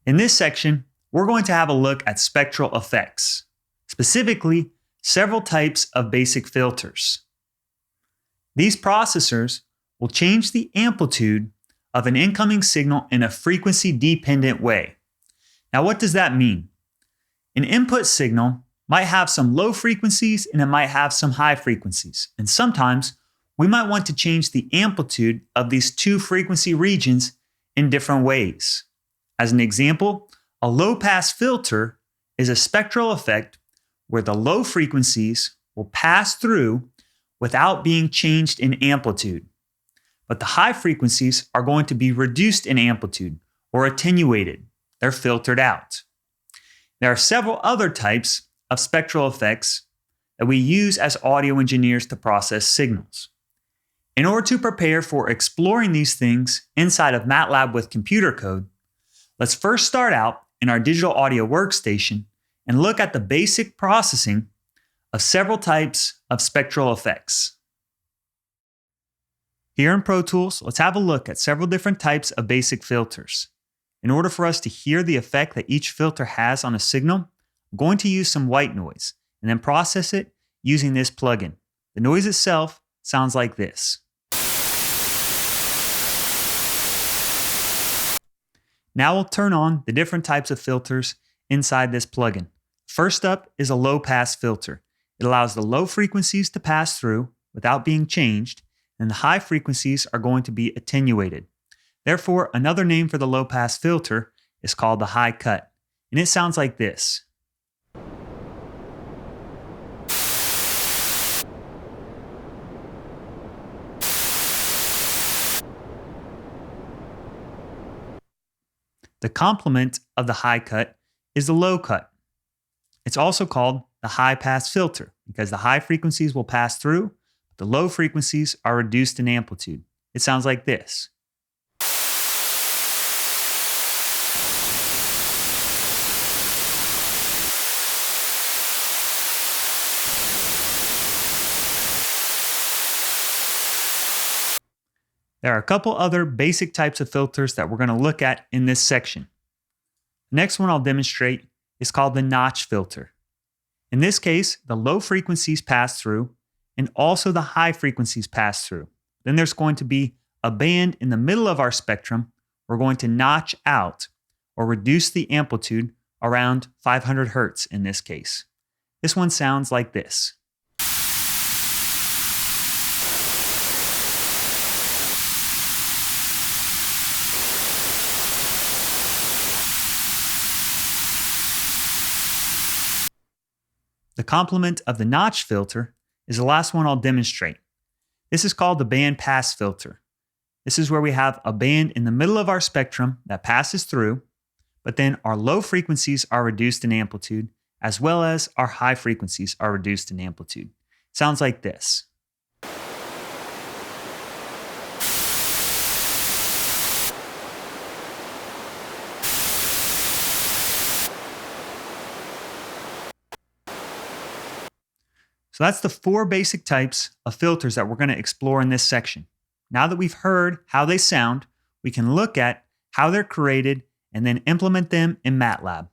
In this section, we're going to have a look at spectral effects, specifically several types of basic filters. These processors will change the amplitude of an incoming signal in a frequency-dependent way. Now, what does that mean? An input signal might have some low frequencies and it might have some high frequencies. And sometimes we might want to change the amplitude of these two frequency regions in different ways. As an example, a low-pass filter is a spectral effect where the low frequencies will pass through without being changed in amplitude. But the high frequencies are going to be reduced in amplitude or attenuated. They're filtered out. There are several other types of spectral effects that we use as audio engineers to process signals. In order to prepare for exploring these things inside of MATLAB with computer code, let's first start out in our digital audio workstation and look at the basic processing of several types of spectral effects. Here in Pro Tools, let's have a look at several different types of basic filters. In order for us to hear the effect that each filter has on a signal, I'm going to use some white noise and then process it using this plugin. The noise itself sounds like this. Now we'll turn on the different types of filters inside this plugin. First up is a low-pass filter. It allows the low frequencies to pass through without being changed, and the high frequencies are going to be attenuated. Therefore, another name for the low-pass filter is called the high cut, and it sounds like this. The complement of the high cut is the low cut. It's also called the high pass filter because the high frequencies will pass through, but the low frequencies are reduced in amplitude. It sounds like this. There are a couple other basic types of filters that we're going to look at in this section. The next one I'll demonstrate is called the notch filter. In this case, the low frequencies pass through and also the high frequencies pass through. Then there's going to be a band in the middle of our spectrum. We're going to notch out or reduce the amplitude around 500 Hertz in this case. This one sounds like this. The complement of the notch filter is the last one I'll demonstrate. This is called the bandpass filter. This is where we have a band in the middle of our spectrum that passes through, but then our low frequencies are reduced in amplitude, as well as our high frequencies are reduced in amplitude. Sounds like this. So that's the four basic types of filters that we're going to explore in this section. Now that we've heard how they sound, we can look at how they're created and then implement them in MATLAB.